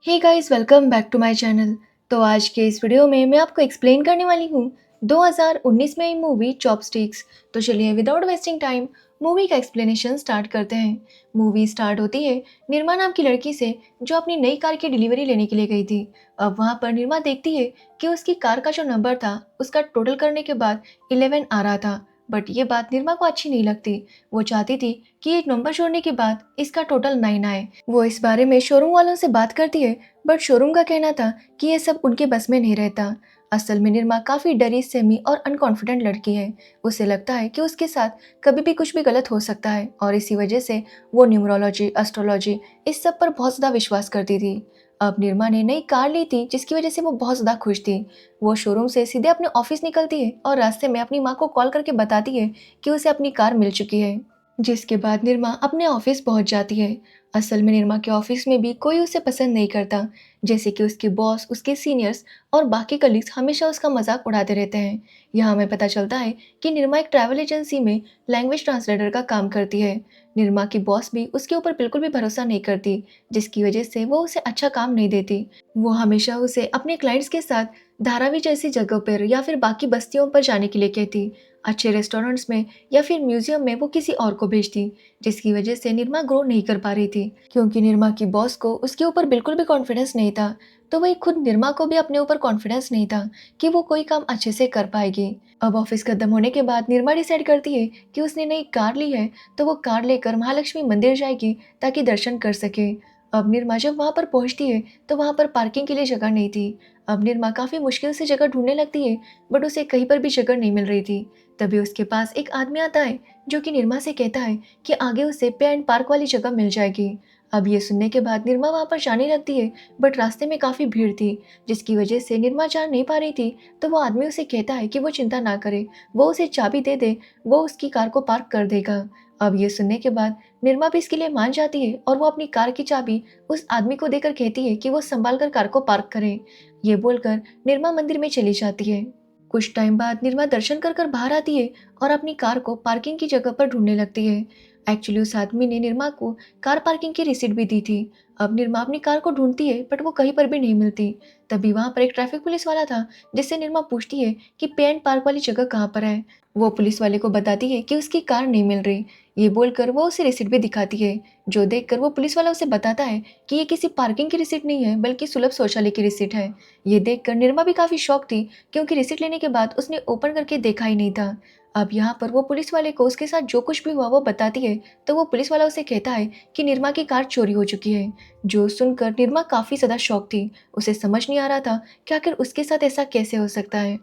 Hey guys, welcome back to my channel. तो आज के इस वीडियो में मैं आपको एक्सप्लेन करने वाली हूँ 2019 में आई मूवी चॉपस्टिक्स। तो चलिए विदाउट वेस्टिंग टाइम मूवी का एक्सप्लेनेशन स्टार्ट करते हैं। मूवी स्टार्ट होती है निर्मा नाम की लड़की से जो अपनी नई कार की डिलीवरी लेने के लिए गई थी। अब वहाँ पर निर्मा देखती है कि उसकी कार का जो नंबर था उसका टोटल करने के बाद 11 आ रहा था। बट ये बात निर्मा को अच्छी नहीं लगती। वो चाहती थी कि एक नंबर जोड़ने के बाद इसका टोटल 9 आए। वो इस बारे में शोरूम वालों से बात करती है, बट शोरूम का कहना था कि ये सब उनके बस में नहीं रहता। असल में निर्मा काफी डरी सहमी और अनकॉन्फिडेंट लड़की है। उसे लगता है कि उसके साथ कभी भी कुछ भी गलत हो सकता है और इसी वजह से वो न्यूमरोलॉजी, एस्ट्रोलॉजी इस सब पर बहुत ज़्यादा विश्वास करती थी। अब निर्मा ने नई कार ली थी जिसकी वजह से वो बहुत ज़्यादा खुश थी। वो शोरूम से सीधे अपने ऑफिस निकलती है और रास्ते में अपनी माँ को कॉल करके बताती है कि उसे अपनी कार मिल चुकी है। जिसके बाद निर्मा अपने ऑफिस पहुंच जाती है। असल में निर्मा के ऑफिस में भी कोई उसे पसंद नहीं करता। जैसे कि उसके बॉस, उसके सीनियर्स और बाकी कलीग्स हमेशा उसका मजाक उड़ाते रहते हैं। यहाँ हमें पता चलता है कि निर्मा एक ट्रैवल एजेंसी में लैंग्वेज ट्रांसलेटर का काम करती है। निर्मा की बॉस भी उसके ऊपर बिल्कुल भी भरोसा नहीं करती, जिसकी वजह से वो उसे अच्छा काम नहीं देती। वो हमेशा उसे अपने क्लाइंट्स के साथ धारावी जैसी जगह पर या फिर बाकी बस्तियों पर जाने के लिए कहती। अच्छे रेस्टोरेंट्स में या फिर म्यूजियम में वो किसी और को भेजती, जिसकी वजह से निर्मा ग्रो नहीं कर पा रही थी। क्योंकि निर्मा की बॉस को उसके ऊपर बिल्कुल भी कॉन्फिडेंस नहीं था, तो वही खुद निर्मा को भी अपने ऊपर कॉन्फिडेंस नहीं था कि वो कोई काम अच्छे से कर पाएगी। अब ऑफिस खत्म होने के बाद निर्मा डिसाइड करती है कि उसने नई कार ली है तो वो कार लेकर महालक्ष्मी मंदिर जाएगी ताकि दर्शन कर सके। अब निर्मा जब वहां पर पहुंचती है तो वहां पर पार्किंग के लिए जगह नहीं थी। अब निर्मा काफी मुश्किल से जगह ढूंढने लगती है, बट उसे कहीं पर भी जगह नहीं मिल रही थी। तभी उसके पास एक आदमी आता है जो कि निर्मा से कहता है कि आगे उसे पे एंड पार्क वाली जगह मिल जाएगी। अब ये सुनने के बाद निर्मा वहां पर जाने लगती है, बट रास्ते में काफी भीड़ थी जिसकी वजह से निर्मा जा नहीं पा रही थी। तो वो आदमी उसे कहता है कि वो चिंता ना करे, वो उसे चाबी दे दे, वो उसकी कार को पार्क कर देगा। अब ये सुनने के बाद निर्मा भी इसके लिए मान जाती है और वो अपनी कार की चाबी उस आदमी को देकर कहती है कि वो संभाल कर कार को पार्क करे। ये बोलकर निर्मा मंदिर में चली जाती है। कुछ टाइम बाद निर्मा दर्शन कर कर बाहर आती है और अपनी कार को पार्किंग की जगह पर ढूंढने लगती है। एक्चुअली उस आदमी ने निर्मा को कार पार्किंग की रिसीट भी दी थी। अब निर्मा अपनी कार को ढूंढती है बट वो कहीं पर भी नहीं मिलती। तभी वहां पर एक ट्रैफिक पुलिस वाला था जिससे निर्मा पूछती है कि पे एंड पार्क वाली जगह कहाँ पर है। वो पुलिस वाले को बताती है कि उसकी कार नहीं मिल रही। ये बोलकर वो उसे रिसीट भी दिखाती है, जो देखकर वो पुलिस वाला उसे बताता है कि ये किसी पार्किंग की रिसीट नहीं है बल्कि सुलभ शौचालय की रिसीट है। ये देखकर निर्मा भी काफी शॉक थी, क्योंकि रिसीट लेने के बाद उसने ओपन करके देखा ही नहीं था। अब यहाँ पर वो पुलिस वाले को उसके साथ जो कुछ भी हुआ वो बताती है, तो वो पुलिस वाला उसे कहता है कि निर्मा की कार चोरी हो चुकी है। जो सुनकर निर्मा काफी ज्यादा शॉक थी। उसे समझ नहीं आ रहा था कि आखिर उसके साथ ऐसा कैसे हो सकता है।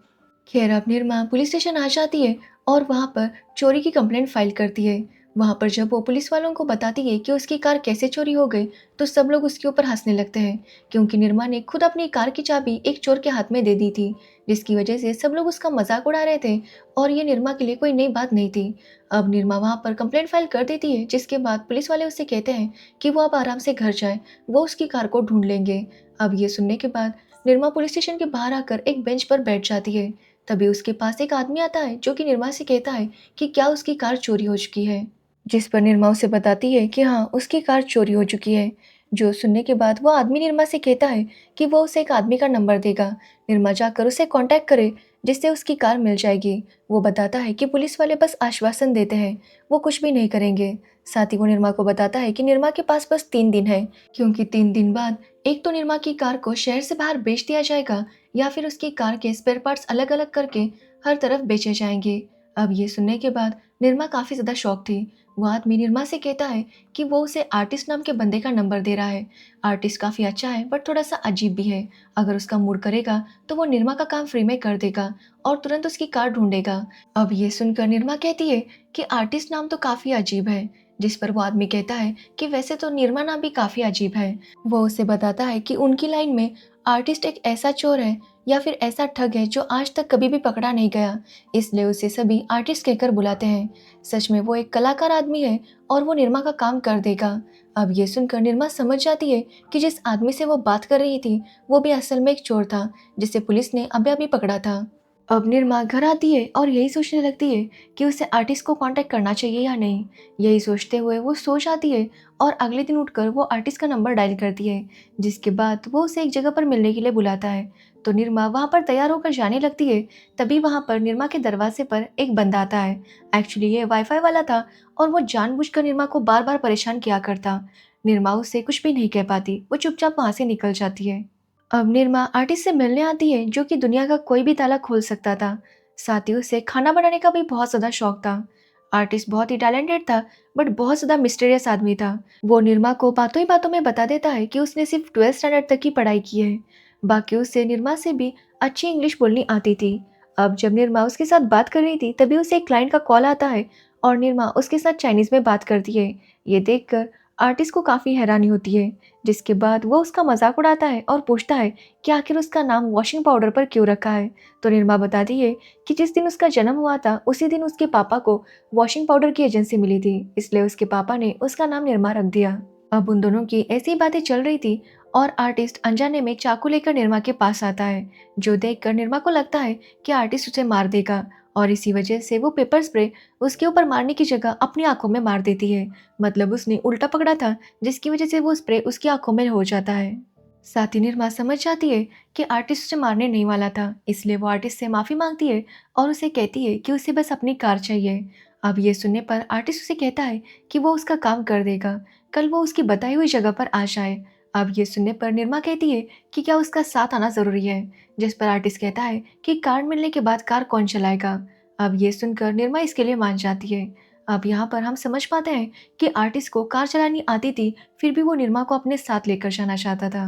खैर अब निर्मा पुलिस स्टेशन आ जाती है और वहाँ पर चोरी की कंप्लेंट फाइल करती है। वहाँ पर जब वो पुलिस वालों को बताती है कि उसकी कार कैसे चोरी हो गई, तो सब लोग उसके ऊपर हंसने लगते हैं, क्योंकि निर्मा ने खुद अपनी कार की चाबी एक चोर के हाथ में दे दी थी, जिसकी वजह से सब लोग उसका मजाक उड़ा रहे थे और ये निर्मा के लिए कोई नई बात नहीं थी। अब निर्मा वहाँ पर कंप्लेंट फाइल कर देती है, जिसके बाद पुलिस वाले उससे कहते हैं कि वो अब आराम से घर जाए, वो उसकी कार को ढूंढ लेंगे। अब ये सुनने के बाद निर्मा पुलिस स्टेशन के बाहर आकर एक बेंच पर बैठ जाती है। तभी उसके पास एक आदमी आता है जो कि निर्मा से कहता है कि क्या उसकी कार चोरी हो चुकी है। जिस पर निर्मा उसे बताती है कि हाँ, उसकी कार चोरी हो चुकी है। जो सुनने के बाद वो आदमी निर्मा से कहता है कि वो उसे एक आदमी का नंबर देगा, निर्मा जाकर उसे कांटेक्ट करे, जिससे उसकी कार मिल जाएगी। वो बताता है कि पुलिस वाले बस आश्वासन देते हैं, वो कुछ भी नहीं करेंगे। साथ ही वो निर्मा को बताता है कि निर्मा के पास बस 3 दिन है, क्योंकि 3 दिन बाद एक तो निर्मा की कार को शहर से बाहर बेच दिया जाएगा या फिर उसकी कार के स्पेयर पार्ट्स अलग अलग करके हर तरफ बेचे जाएंगे। अब ये सुनने के बाद निर्मा काफी ज्यादा शॉक थी। वो आदमी निर्मा से कहता है कि वो उसे आर्टिस्ट नाम के बंदे का नंबर दे रहा है। आर्टिस्ट काफी अच्छा है बट थोड़ा सा अजीब भी है। अगर उसका मूड करेगा तो वो निर्मा का काम फ्री में कर देगा और तुरंत उसकी कार ढूंढेगा। अब ये सुनकर निर्मा कहती है कि आर्टिस्ट नाम तो काफी अजीब है, जिस पर वो आदमी कहता है कि वैसे तो निर्मा नाम भी काफी अजीब है। वो उसे बताता है कि उनकी लाइन में आर्टिस्ट एक ऐसा चोर है या फिर ऐसा ठग है जो आज तक कभी भी पकड़ा नहीं गया, इसलिए उसे सभी आर्टिस्ट कहकर बुलाते हैं। सच में वो एक कलाकार आदमी है और वो निर्मा का काम कर देगा। अब ये सुनकर निर्मा समझ जाती है कि जिस आदमी से वो बात कर रही थी वो भी असल में एक चोर था, जिसे पुलिस ने अभी अभी पकड़ा था। अब निर्मा घर आती है और यही सोचने लगती है कि उसे आर्टिस्ट को कांटेक्ट करना चाहिए या नहीं। यही सोचते हुए वो सो जाती है और अगले दिन उठकर वो आर्टिस्ट का नंबर डायल करती है, जिसके बाद वो उसे एक जगह पर मिलने के लिए बुलाता है। तो निर्मा वहाँ पर तैयार होकर जाने लगती है। तभी वहाँ पर निर्मा के दरवाजे पर एक बंदा आता है। एक्चुअली ये वाईफाई वाला था और वो जानबूझकर निर्मा को बार बार परेशान किया करता। निर्मा उससे कुछ भी नहीं कह पाती, वो चुपचाप वहाँ से निकल जाती है। अब निर्मा आर्टिस्ट से मिलने आती है जो कि दुनिया का कोई भी ताला खोल सकता था। साथ ही उसे खाना बनाने का भी बहुत ज़्यादा शौक था। आर्टिस्ट बहुत ही टैलेंटेड था, बट बहुत ज़्यादा मिस्टीरियस आदमी था। वो निर्मा को बातों ही बातों में बता देता है कि उसने सिर्फ 12th स्टैंडर्ड तक की पढ़ाई की है। बाकी उसे निर्मा से भी अच्छी इंग्लिश बोलनी आती थी। अब जब निर्मा उसके साथ बात कर रही थी तभी उसे एक क्लाइंट का कॉल आता है और निर्मा उसके साथ चाइनीज़ में बात करती है। ये देखकर आर्टिस्ट को काफ़ी हैरानी होती है, जिसके बाद वो उसका मजाक उड़ाता है और पूछता है कि आखिर उसका नाम वॉशिंग पाउडर पर क्यों रखा है। तो निर्मा बताती है कि जिस दिन उसका जन्म हुआ था उसी दिन उसके पापा को वॉशिंग पाउडर की एजेंसी मिली थी, इसलिए उसके पापा ने उसका नाम निर्मा रख दिया। अब उन दोनों की ऐसी बातें चल रही थी और आर्टिस्ट अनजाने में चाकू लेकर निर्मा के पास आता है, जो देखकर निर्मा को लगता है कि आर्टिस्ट उसे मार देगा। और इसी वजह से वो पेपर स्प्रे उसके ऊपर मारने की जगह अपनी आंखों में मार देती है। मतलब उसने उल्टा पकड़ा था, जिसकी वजह से वो स्प्रे उसकी आंखों में हो जाता है। साथ ही निर्मा समझ जाती है कि आर्टिस्ट उसे मारने नहीं वाला था, इसलिए वो आर्टिस्ट से माफ़ी मांगती है और उसे कहती है कि उसे बस अपनी कार चाहिए। अब ये सुनने पर आर्टिस्ट उसे कहता है कि वो उसका काम कर देगा, कल वो उसकी बताई हुई जगह पर आ जाए। अब ये सुनने पर निर्मा कहती है कि क्या उसका साथ आना ज़रूरी है, जिस पर आर्टिस्ट कहता है कि कार मिलने के बाद कार कौन चलाएगा। अब ये सुनकर निर्मा इसके लिए मान जाती है। अब यहाँ पर हम समझ पाते हैं कि आर्टिस्ट को कार चलानी आती थी, फिर भी वो निर्मा को अपने साथ लेकर जाना चाहता था।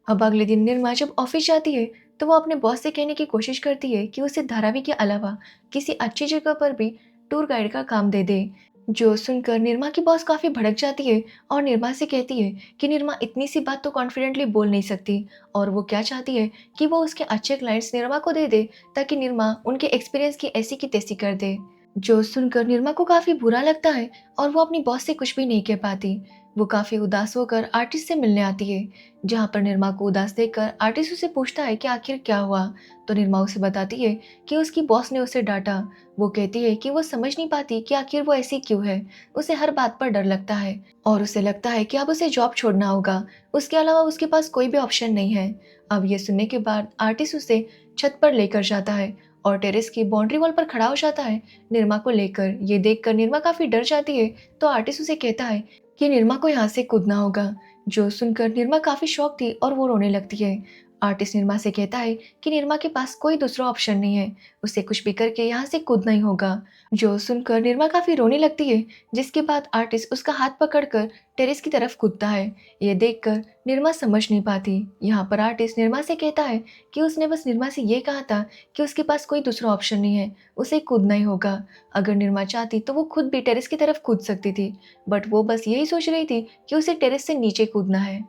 अब अगले दिन निर्मा जब ऑफिस जाती है तो वो अपने बॉस से कहने की कोशिश करती है कि उसे धारावी के अलावा किसी अच्छी जगह पर भी टूर गाइड का काम दे दे। जो सुनकर निर्मा की बॉस काफी भड़क जाती है और निर्मा से कहती है कि निर्मा इतनी सी बात तो कॉन्फिडेंटली बोल नहीं सकती, और वो क्या चाहती है कि वो उसके अच्छे क्लाइंट्स निर्मा को दे दे ताकि निर्मा उनके एक्सपीरियंस की ऐसी की तैसी कर दे। जो सुनकर निर्मा को काफी बुरा लगता है और वो अपनी बॉस से कुछ भी नहीं कह पाती। वो काफी उदास होकर आर्टिस्ट से मिलने आती है, जहाँ पर निर्मा को उदास देखकर आर्टिस्ट उसे पूछता है कि आखिर क्या हुआ। तो निर्मा उसे बताती है कि उसकी बॉस ने उसे डांटा। वो कहती है कि वो समझ नहीं पाती कि आखिर वो ऐसी क्यों है। उसे हर बात पर डर लगता है और उसे लगता है कि अब उसे जॉब छोड़ना होगा, उसके अलावा उसके पास कोई भी ऑप्शन नहीं है। अब ये सुनने के बाद आर्टिस्ट उसे छत पर लेकर जाता है और टेरेस की बाउंड्री वॉल पर खड़ा हो जाता है निर्मा को लेकर। ये देखकर निर्मा काफी डर जाती है, तो आर्टिस्ट उसे कहता है कि निर्मा को यहाँ से कूदना होगा। जो सुनकर निर्मा काफी शॉक थी और वो रोने लगती है। आर्टिस्ट निर्मा से कहता है कि निर्मा के पास कोई दूसरा ऑप्शन नहीं है, उसे कुछ भी करके यहाँ से कूदना ही होगा। जो सुनकर निर्मा काफी रोने लगती है, जिसके बाद आर्टिस्ट उसका हाथ पकड़कर टेरेस की तरफ कूदता है। ये देखकर निर्मा समझ नहीं पाती। यहाँ पर आर्टिस्ट निर्मा से कहता है कि उसने बस निर्मा से ये कहा था कि उसके पास कोई दूसरा ऑप्शन नहीं है, उसे कूदना ही होगा। अगर निर्मा चाहती तो वो खुद भी टेरेस की तरफ कूद सकती थी, बट वो बस यही सोच रही थी कि उसे टेरेस से नीचे कूदना है।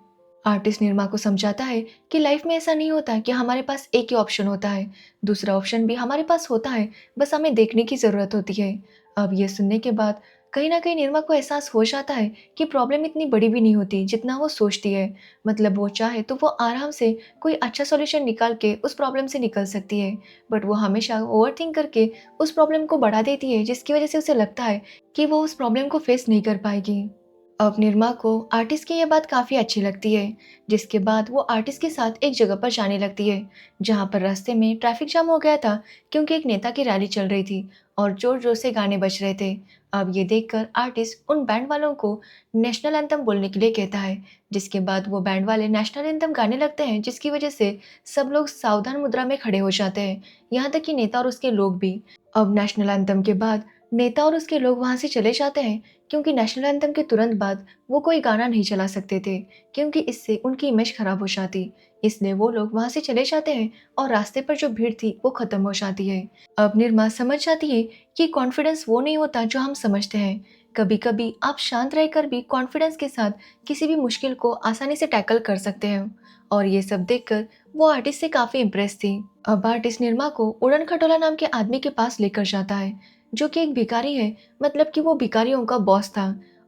आर्टिस्ट निर्मा को समझाता है कि लाइफ में ऐसा नहीं होता कि हमारे पास एक ही ऑप्शन होता है, दूसरा ऑप्शन भी हमारे पास होता है, बस हमें देखने की ज़रूरत होती है। अब ये सुनने के बाद कहीं ना कहीं निर्मा को एहसास हो जाता है कि प्रॉब्लम इतनी बड़ी भी नहीं होती जितना वो सोचती है। मतलब वो चाहे तो वो आराम से कोई अच्छा सॉल्यूशन निकाल के उस प्रॉब्लम से निकल सकती है, बट वो हमेशा ओवर थिंक करके उस प्रॉब्लम को बढ़ा देती है, जिसकी वजह से उसे लगता है कि वो उस प्रॉब्लम को फेस नहीं कर पाएगी। अब निर्मा को आर्टिस्ट की यह बात काफ़ी अच्छी लगती है, जिसके बाद वो आर्टिस्ट के साथ एक जगह पर जाने लगती है, जहाँ पर रास्ते में ट्रैफिक जाम हो गया था क्योंकि एक नेता की रैली चल रही थी और जोर जोर से गाने बज रहे थे। अब ये देखकर आर्टिस्ट उन बैंड वालों को नेशनल एंथम बोलने के लिए कहता है, जिसके बाद वो बैंड वाले नेशनल एंथम गाने लगते हैं, जिसकी वजह से सब लोग सावधान मुद्रा में खड़े हो जाते हैं, यहाँ तक कि नेता और उसके लोग भी। अब नेशनल एंथम के बाद नेता और उसके लोग वहाँ से चले जाते हैं, क्योंकि नेशनल एंथम के तुरंत बाद वो कोई गाना नहीं चला सकते थे, क्योंकि इससे उनकी इमेज खराब हो जाती। इसलिए वो लोग वहाँ से चले जाते हैं और रास्ते पर जो भीड़ थी वो खत्म हो जाती है। अब निर्मा समझ जाती है कि कॉन्फिडेंस वो नहीं होता जो हम समझते हैं। कभी कभी आप शांत रहकर भी कॉन्फिडेंस के साथ किसी भी मुश्किल को आसानी से टैकल कर सकते हैं। और ये सब देखकर वो आर्टिस्ट से काफी इम्प्रेस थी। अब आर्टिस्ट निर्मा को उड़न खटोला नाम के आदमी के पास लेकर जाता है, जो कि एक भिखारी है, मतलब कि वो भिखारियों का बॉस था।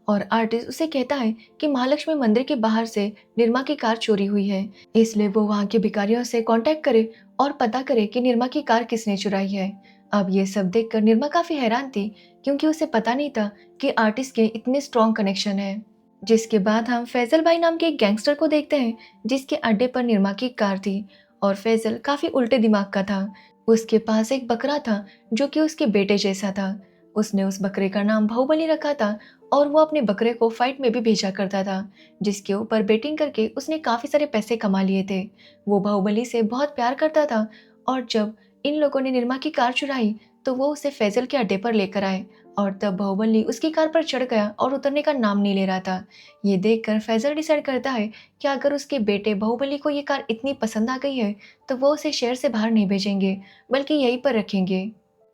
और आर्टिस्ट उसे कहता है कि महालक्ष्मी मंदिर के बाहर से निर्मा की कार चोरी हुई है, इसलिए वो वहाँ के भिखारियों से कांटेक्ट करे और पता करे कि निर्मा की कार किसने चुराई है। अब ये सब देखकर निर्मा काफी हैरान थी, क्योंकि उसे पता नहीं था कि आर्टिस्ट के इतने स्ट्रॉन्ग कनेक्शन है। जिसके बाद हम फैजल भाई नाम के एक गैंगस्टर को देखते हैं, जिसके अड्डे पर निर्मा की कार थी। और फैजल काफी उल्टे दिमाग का था। उसके पास एक बकरा था जो कि उसके बेटे जैसा था। उसने उस बकरे का नाम बाहुबली रखा था और वो अपने बकरे को फाइट में भी भेजा करता था, जिसके ऊपर बेटिंग करके उसने काफी सारे पैसे कमा लिए थे। वो बाहुबली से बहुत प्यार करता था और जब इन लोगों ने निर्मा की कार चुराई तो वो उसे फैजल के अड्डे पर लेकर आए और तब बाहुबली उसकी कार पर चढ़ गया और उतरने का नाम नहीं ले रहा था। ये देखकर फैजल डिसाइड करता है कि अगर उसके बेटे बाहुबली को ये कार इतनी पसंद आ गई है तो वो उसे शहर से बाहर नहीं भेजेंगे, बल्कि यहीं पर रखेंगे।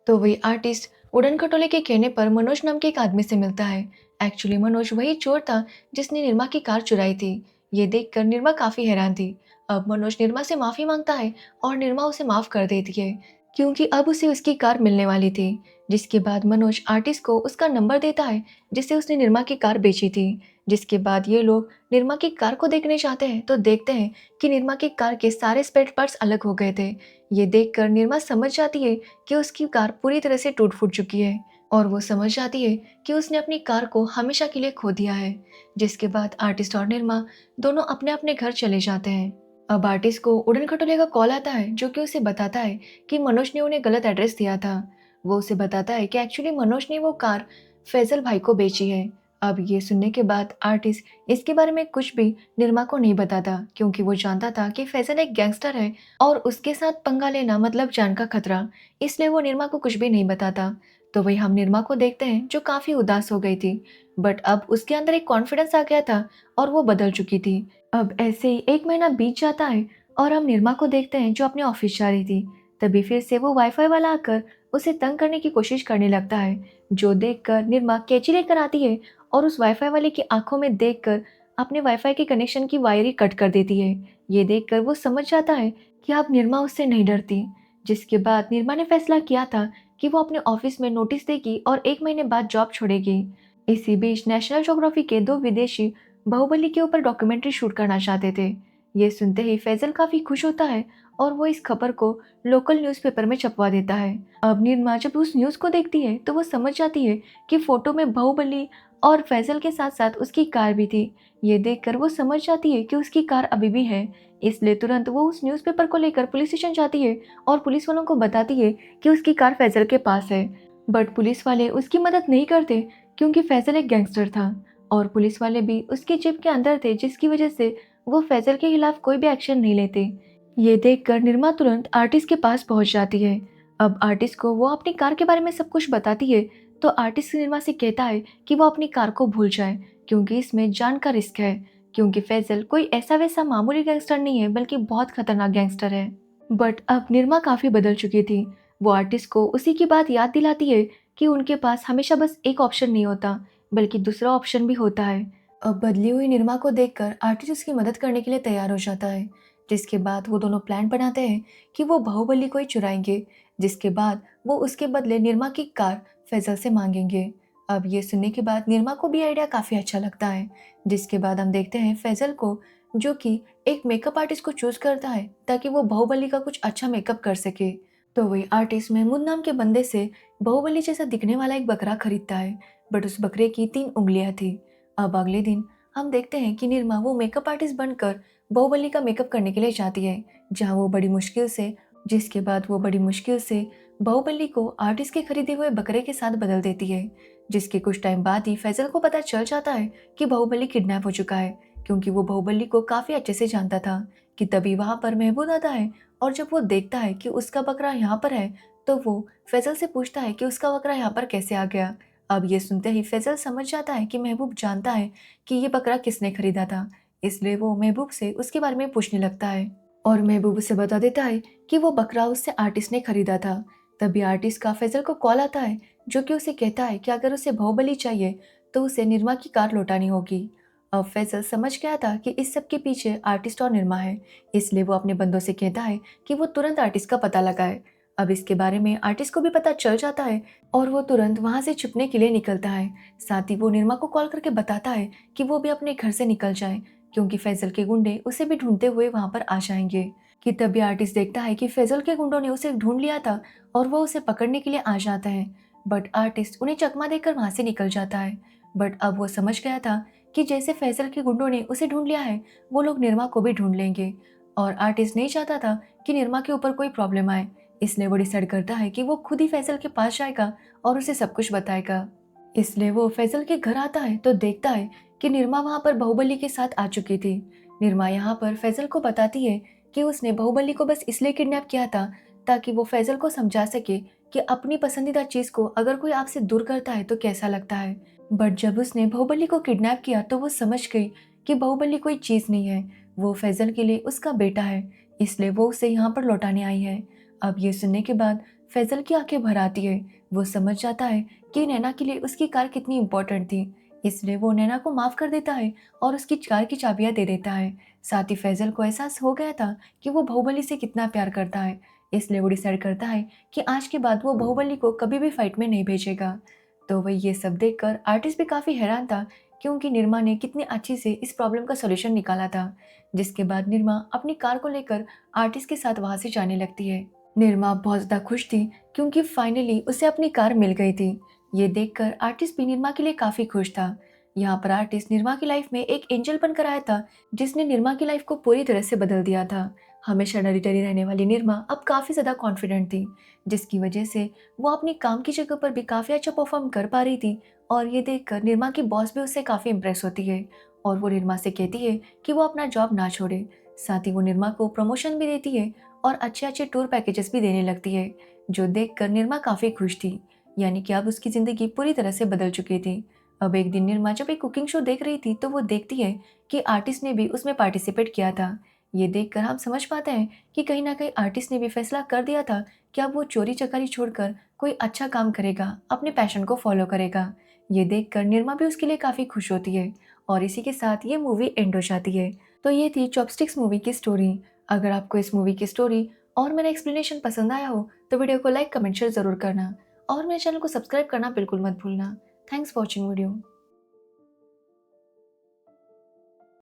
तो वही आर्टिस्ट उड़न खटोले के कहने पर मनोज नाम के एक आदमी से मिलता है। एक्चुअली मनोज वही चोर था जिसने निर्मा की कार चुराई थी। ये देखकर निर्मा काफी हैरान थी। अब मनोज निर्मा से माफी मांगता है और निर्मा उसे माफ कर देती है, क्योंकि अब उसे उसकी कार मिलने वाली थी। जिसके बाद मनोज आर्टिस्ट को उसका नंबर देता है जिससे उसने निर्मा की कार बेची थी। जिसके बाद ये लोग निर्मा की कार को देखने जाते हैं तो देखते हैं कि निर्मा की कार के सारे स्पेयर पार्ट्स अलग हो गए थे। ये देखकर निर्मा समझ जाती है कि उसकी कार पूरी तरह से टूट फूट चुकी है और वो समझ जाती है कि उसने अपनी कार को हमेशा के लिए खो दिया है। जिसके बाद आर्टिस्ट और निर्मा दोनों अपने अपने घर चले जाते हैं। अब आर्टिस्ट को उड़न खटोले का कॉल आता है जो कि उसे बताता है कि मनोज ने उन्हें गलत एड्रेस दिया था। वो उसे बताता है कि एक्चुअली मनोज ने वो कार फैजल भाई को बेची है। अब ये सुनने के बाद आर्टिस्ट इसके बारे में कुछ भी निर्मा को नहीं बताता, क्योंकि वो जानता था कि फैजल एक गैंगस्टर है और उसके साथ पंगा लेना मतलब जान का खतरा, इसलिए वो निर्मा को कुछ भी नहीं बताता। तो वही हम निर्मा को देखते हैं जो काफी उदास हो गई थी, बट अब उसके अंदर एक कॉन्फिडेंस आ गया था और वो बदल चुकी थी। अब ऐसे ही 1 महीना बीत जाता है और हम निर्मा को देखते हैं जो अपने ऑफिस जा रही थी। तभी फिर से वो वाईफाई वाला आकर उसे तंग करने की कोशिश करने लगता है, जो देखकर निर्मा कैंची लेकर आती है और उस वाईफाई वाले की आंखों में देखकर अपने वाईफाई के कनेक्शन की वायर ही कट कर देती है। ये देखकर वो समझ जाता है कि अब निर्मा उससे नहीं डरती। जिसके बाद निर्मा ने फैसला किया था कि वो अपने ऑफिस में नोटिस देगी और 1 महीने बाद जॉब छोड़ेगी। इसी बीच नेशनल ज्योग्राफी के 2 विदेशी बाहुबली के ऊपर डॉक्यूमेंट्री शूट करना चाहते थे। ये सुनते ही फैजल काफी खुश होता है और वो इस खबर को लोकल न्यूज़पेपर में छपवा देता है। अब निर्मा जब उस न्यूज़ को देखती है तो वो समझ जाती है कि फोटो में बाहुबली और फैजल के साथ साथ उसकी कार भी थी। ये देखकर वो समझ जाती है कि उसकी कार अभी भी है, इसलिए तुरंत वो उस न्यूज़पेपर को लेकर पुलिस स्टेशन जाती है और पुलिस वालों को बताती है कि उसकी कार फैजल के पास है। बट पुलिस वाले उसकी मदद नहीं करते, क्योंकि फैजल एक गैंगस्टर था और पुलिस वाले भी उसकी जिप के अंदर थे, जिसकी वजह से वो फैजल के खिलाफ कोई भी एक्शन नहीं लेते। ये देखकर निर्मा तुरंत आर्टिस्ट के पास पहुंच जाती है। अब आर्टिस्ट को वो अपनी कार के बारे में सब कुछ बताती है तो आर्टिस्ट निर्मा से कहता है कि वो अपनी कार को भूल जाए, क्योंकि इसमें जान का रिस्क है, क्योंकि फैजल कोई ऐसा वैसा मामूली गैंगस्टर नहीं है बल्कि बहुत खतरनाक गैंगस्टर है। बट अब निर्मा काफी बदल चुकी थी। वो आर्टिस्ट को उसी की बात याद दिलाती है कि उनके पास हमेशा बस एक ऑप्शन नहीं होता, बल्कि दूसरा ऑप्शन भी होता है। अब बदली हुई निर्मा को देखकर आर्टिस्ट उसकी मदद करने के लिए तैयार हो जाता है। जिसके बाद वो दोनों प्लान बनाते हैं कि वो बाहुबली को ही चुराएंगे, जिसके बाद वो उसके बदले निर्मा की कार फैजल से मांगेंगे। अब ये सुनने के बाद निर्मा को भी आइडिया काफ़ी अच्छा लगता है। जिसके बाद हम देखते हैं फैजल को, जो कि एक मेकअप आर्टिस्ट को चूज करता है ताकि वो बाहुबली का कुछ अच्छा मेकअप कर सके। तो वही आर्टिस्ट महमूद नाम के बंदे से बाहुबली जैसा दिखने वाला एक बकरा खरीदता है, बट उस बकरे की 3 उंगलियां थी। अब अगले दिन हम देखते हैं कि निर्मा वो मेकअप आर्टिस्ट बनकर बाहुबली का मेकअप करने के लिए जाती है, जहाँ वो बड़ी मुश्किल से जिसके बाद वो बड़ी मुश्किल से बाहुबली को आर्टिस्ट के खरीदे हुए बकरे के साथ बदल देती है। जिसके कुछ टाइम बाद ही फैजल को पता चल जाता है कि बाहुबली किडनैप हो चुका है, क्योंकि वो बाहुबली को काफी अच्छे से जानता था। कि तभी वहां पर महबूद आता है और जब वो देखता है कि उसका बकरा यहाँ पर है तो वो फैजल से पूछता है कि उसका बकरा यहाँ पर कैसे आ गया। अब ये सुनते ही फैजल समझ जाता है कि महबूब जानता है कि ये बकरा किसने खरीदा था, इसलिए वो महबूब से उसके बारे में पूछने लगता है और महबूब उसे बता देता है कि वो बकरा उससे आर्टिस्ट ने खरीदा था। तभी आर्टिस्ट का फैजल को कॉल आता है, जो कि उसे कहता है कि अगर उसे बाहुबली चाहिए तो उसे निर्मा की कार लौटानी होगी। अब फैजल समझ गया था कि इस सब के पीछे आर्टिस्ट और निर्मा है, इसलिए वो अपने बंदों से कहता है कि वो तुरंत आर्टिस्ट का पता लगाए। अब इसके बारे में आर्टिस्ट को भी पता चल जाता है और वो तुरंत वहाँ से छुपने के लिए निकलता है। साथ ही वो निर्मा को कॉल करके बताता है कि वो भी अपने घर से निकल जाए, क्योंकि फैजल के गुंडे उसे भी ढूंढते हुए वहाँ पर आ जाएंगे। कि तभी आर्टिस्ट देखता है कि फैजल के गुंडों ने उसे ढूंढ लिया था और वो उसे पकड़ने के लिए आ जाता है। बट आर्टिस्ट उन्हें चकमा देकर वहाँ से निकल जाता है। बट अब वो समझ गया था कि जैसे फैजल के गुंडों ने उसे ढूंढ लिया है, वो लोग निर्मा को भी ढूंढ लेंगे। और आर्टिस्ट नहीं चाहता था कि निर्मा के ऊपर कोई प्रॉब्लम आए, इसलिए वो डिसाइड करता है कि वो खुद ही फैजल के पास जाएगा और उसे सब कुछ बताएगा। इसलिए वो फैजल के घर आता है तो देखता है कि निर्मा वहाँ पर बाहुबली के साथ आ चुकी थी। निर्मा यहाँ पर फैजल को बताती है कि उसने बाहुबली को बस इसलिए किडनैप किया था ताकि वो फैजल को समझा सके कि अपनी पसंदीदा चीज को अगर कोई आपसे दूर करता है तो कैसा लगता है। बट जब उसने बाहुबली को किडनैप किया तो वो समझ गई कि बाहुबली कोई चीज नहीं है, वो फैजल के लिए उसका बेटा है, इसलिए वो उसे यहाँ पर लौटाने आई है। अब ये सुनने के बाद फैजल की आंखें भर आती है। वो समझ जाता है कि नैना के लिए उसकी कार कितनी इंपॉर्टेंट थी, इसलिए वो नैना को माफ कर देता है और उसकी कार की चाबियां दे देता है। साथ ही फैजल को एहसास हो गया था कि वो बाहुबली से कितना प्यार करता है, इसलिए वो डिसाइड करता है कि आज के बाद वो बाहुबली को कभी भी फाइट में नहीं भेजेगा। तो वही ये सब देखकर आर्टिस्ट भी काफी हैरान था, क्योंकि निर्मा ने कितनी अच्छी से इस प्रॉब्लम का सॉल्यूशन निकाला था। जिसके बाद निर्मा अपनी कार को लेकर आर्टिस्ट के साथ वहां से जाने लगती है। निर्मा बहुत ज्यादा खुश थी क्योंकि फाइनली उसे अपनी कार मिल गई थी। ये देखकर आर्टिस्ट भी निर्मा के लिए काफी खुश था। यहाँ पर आर्टिस्ट निर्मा की लाइफ में एक एंजल बनकर आया था, जिसने निर्मा की लाइफ को पूरी तरह से बदल दिया था। हमेशा डरी डरी रहने वाली निर्मा अब काफी ज्यादा कॉन्फिडेंट थी, जिसकी वजह से वो अपनी काम की जगह पर भी काफी अच्छा परफॉर्म कर पा रही थी। और ये देखकर निर्मा की बॉस भी उससे काफी इम्प्रेस होती है और वो निर्मा से कहती है कि वो अपना जॉब ना छोड़े। साथ ही वो निर्मा को प्रमोशन भी देती है और अच्छे अच्छे टूर पैकेजेस भी देने लगती है, जो देखकर निर्मा काफी खुश थी। यानी कि अब उसकी जिंदगी पूरी तरह से बदल चुकी थी। अब एक दिन निर्मा जब एक कुकिंग शो देख रही थी तो वो देखती है कि आर्टिस्ट ने भी उसमें पार्टिसिपेट किया था। ये देखकर हम समझ पाते हैं कि कहीं ना कहीं आर्टिस्ट ने भी फैसला कर दिया था कि अब वो चोरी चकारी छोड़कर कोई अच्छा काम करेगा, अपने पैशन को फॉलो करेगा। ये देखकर निर्मा भी उसके लिए काफी खुश होती है और इसी के साथ ये मूवी एंड हो जाती है। तो ये थी चॉपस्टिक्स मूवी की स्टोरी। अगर आपको इस मूवी की स्टोरी और मेरा एक्सप्लेनेशन पसंद आया हो तो वीडियो को लाइक कमेंट शेयर जरूर करना और मेरे चैनल को सब्सक्राइब करना बिल्कुल मत भूलना। Thanks for watching video.